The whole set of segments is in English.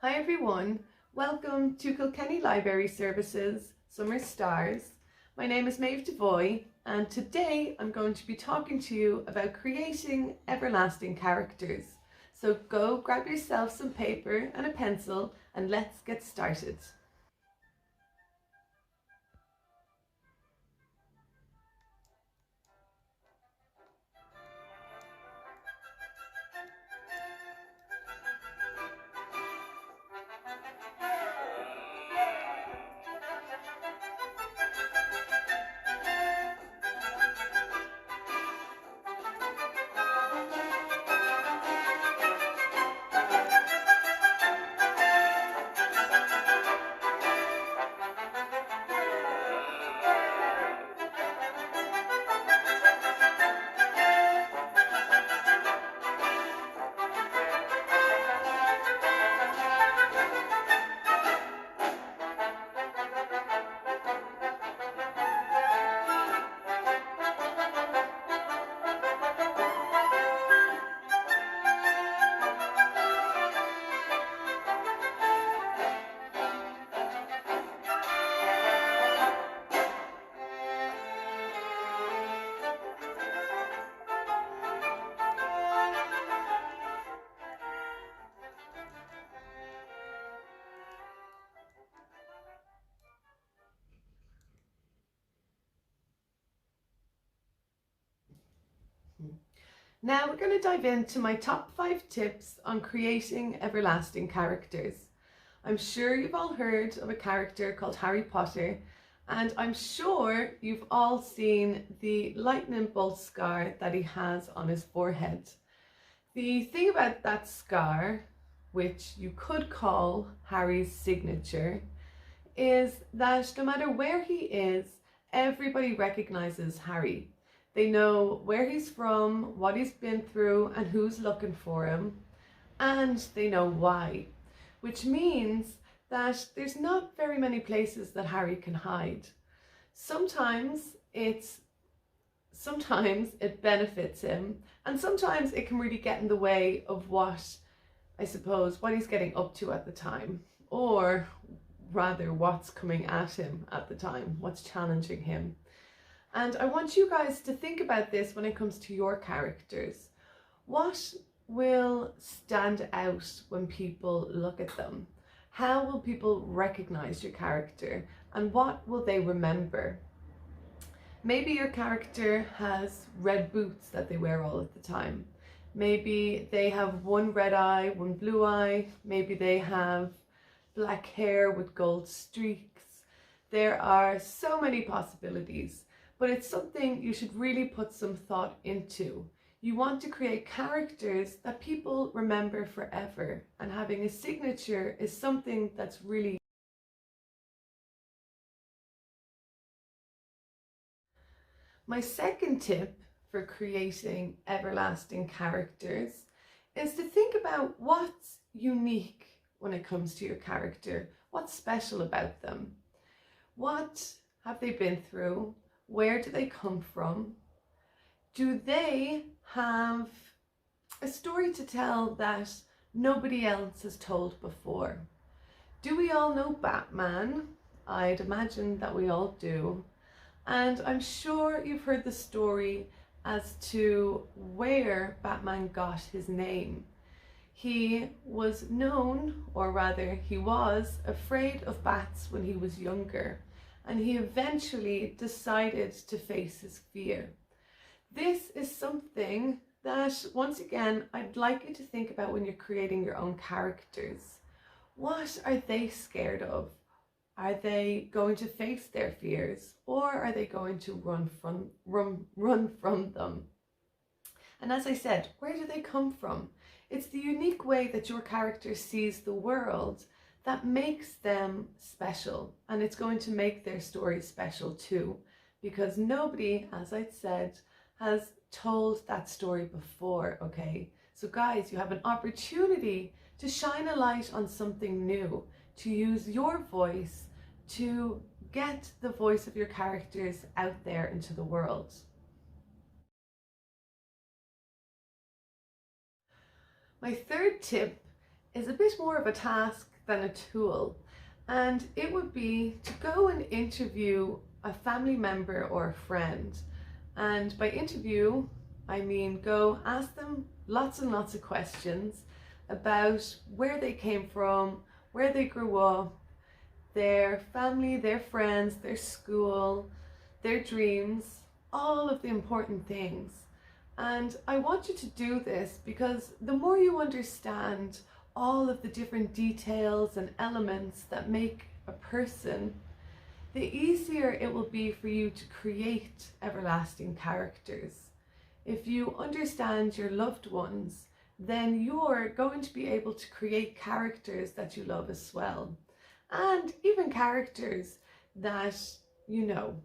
Hi everyone, welcome to Kilkenny Library Services Summer Stars. My name is Maeve Devoy and today I'm going to be talking to you about creating everlasting characters. So go grab yourself some paper and a pencil and let's get started. Now we're going to dive into my top 5 tips on creating everlasting characters. I'm sure you've all heard of a character called Harry Potter, and I'm sure you've all seen the lightning bolt scar that he has on his forehead. The thing about that scar, which you could call Harry's signature, is that no matter where he is, everybody recognizes Harry. They know where he's from, what he's been through, and who's looking for him, and they know why. Which means that there's not very many places that Harry can hide. Sometimes it benefits him, and sometimes it can really get in the way of what he's getting up to at the time, or rather what's coming at him at the time, what's challenging him. And I want you guys to think about this when it comes to your characters. What will stand out when people look at them? How will people recognize your character? And what will they remember? Maybe your character has red boots that they wear all of the time. Maybe they have one red eye, one blue eye. Maybe they have black hair with gold streaks. There are so many possibilities, but it's something you should really put some thought into. You want to create characters that people remember forever, and having a signature is something that's really... My second tip for creating everlasting characters is to think about what's unique when it comes to your character. What's special about them? What have they been through? Where do they come from? Do they have a story to tell that nobody else has told before? Do we all know Batman? I'd imagine that we all do. And I'm sure you've heard the story as to where Batman got his name. He was known, or rather he was afraid of bats when he was younger, and he eventually decided to face his fear. This is something that, once again, I'd like you to think about when you're creating your own characters. What are they scared of? Are they going to face their fears, or are they going to run from them? And as I said, where do they come from? It's the unique way that your character sees the world that makes them special, and it's going to make their story special too, because nobody, as I said, has told that story before, okay? So guys, you have an opportunity to shine a light on something new, to use your voice to get the voice of your characters out there into the world. My third tip is a bit more of a task than a tool. And it would be to go and interview a family member or a friend. And by interview, I mean go ask them lots and lots of questions about where they came from, where they grew up, their family, their friends, their school, their dreams, all of the important things. And I want you to do this because the more you understand all of the different details and elements that make a person, the easier it will be for you to create everlasting characters. If you understand your loved ones, then you're going to be able to create characters that you love as well. And even characters that, you know,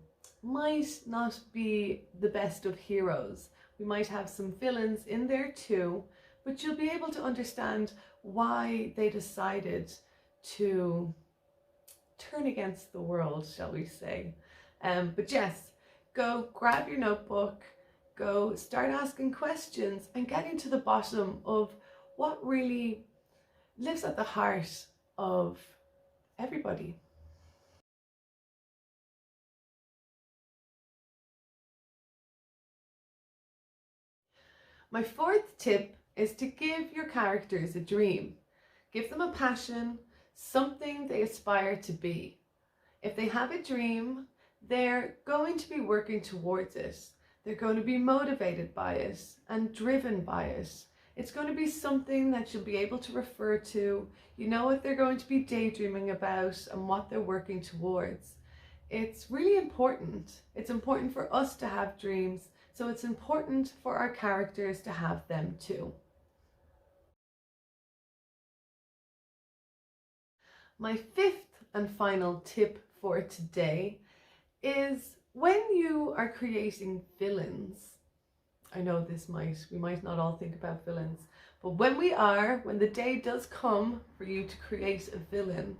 might not be the best of heroes. We might have some villains in there too, but you'll be able to understand why they decided to turn against the world, shall we say. But yes, go grab your notebook, go start asking questions and getting to the bottom of what really lives at the heart of everybody. My fourth tip is to give your characters a dream. Give them a passion, something they aspire to be. If they have a dream, they're going to be working towards it. They're going to be motivated by it and driven by it. It's going to be something that you'll be able to refer to. You know what they're going to be daydreaming about and what they're working towards. It's really important. It's important for us to have dreams, so it's important for our characters to have them too. My fifth and final tip for today is when you are creating villains. I know we might not all think about villains, but when the day does come for you to create a villain,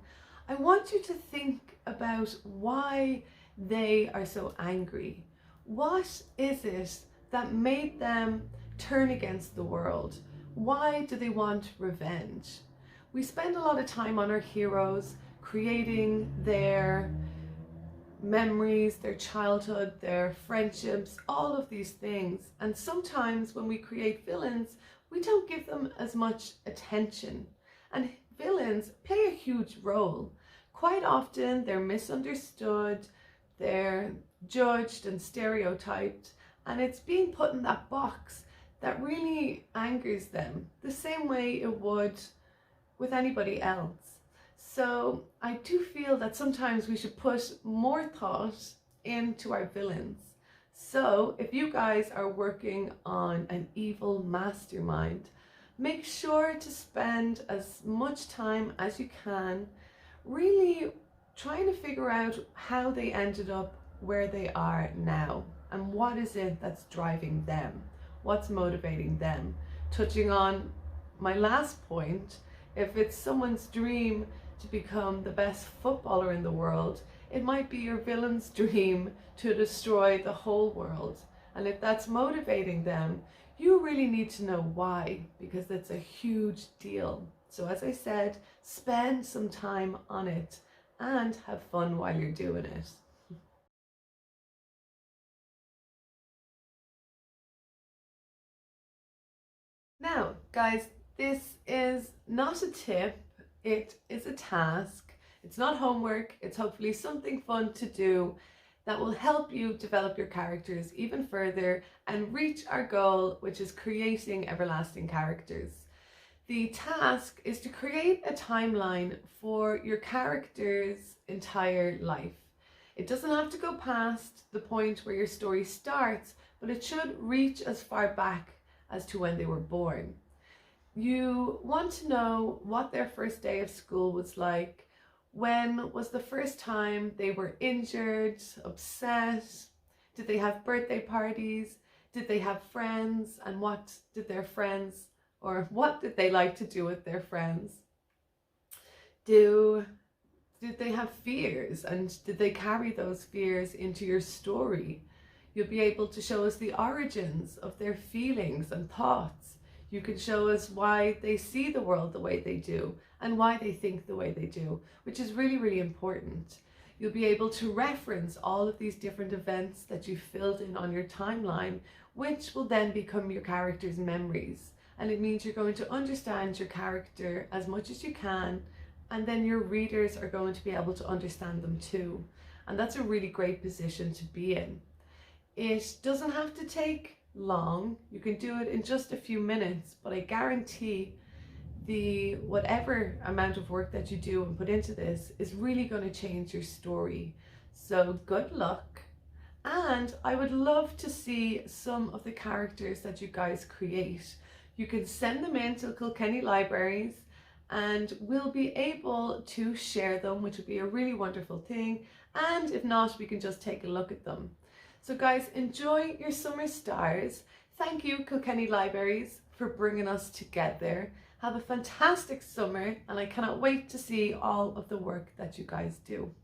I want you to think about why they are so angry. What is it that made them turn against the world? Why do they want revenge? We spend a lot of time on our heroes, creating their memories, their childhood, their friendships, all of these things. And sometimes when we create villains, we don't give them as much attention. And villains play a huge role. Quite often they're misunderstood, they're judged and stereotyped, and it's being put in that box that really angers them, the same way it would with anybody else. So I do feel that sometimes we should put more thought into our villains. So if you guys are working on an evil mastermind, make sure to spend as much time as you can really trying to figure out how they ended up where they are now and what is it that's driving them, what's motivating them. Touching on my last point, if it's someone's dream to become the best footballer in the world, it might be your villain's dream to destroy the whole world. And if that's motivating them, you really need to know why, because it's a huge deal. So as I said, spend some time on it and have fun while you're doing it. Now, guys, this is not a tip, it is a task. It's not homework, it's hopefully something fun to do that will help you develop your characters even further and reach our goal, which is creating everlasting characters. The task is to create a timeline for your character's entire life. It doesn't have to go past the point where your story starts, but it should reach as far back as to when they were born. You want to know what their first day of school was like. When was the first time they were injured, upset? Did they have birthday parties? Did they have friends? And what did they like to do with their friends? Did they have fears, and did they carry those fears into your story? You'll be able to show us the origins of their feelings and thoughts. You can show us why they see the world the way they do and why they think the way they do, which is really, really important. You'll be able to reference all of these different events that you filled in on your timeline, which will then become your character's memories. And it means you're going to understand your character as much as you can, and then your readers are going to be able to understand them too. And that's a really great position to be in. It doesn't have to take long. You can do it in just a few minutes, but I guarantee the whatever amount of work that you do and put into this is really going to change your story. So good luck. And I would love to see some of the characters that you guys create. You can send them in to Kilkenny Libraries and we'll be able to share them, which would be a really wonderful thing. And if not, we can just take a look at them. So guys, enjoy your summer stars. Thank you, Kilkenny Libraries, for bringing us together. Have a fantastic summer, and I cannot wait to see all of the work that you guys do.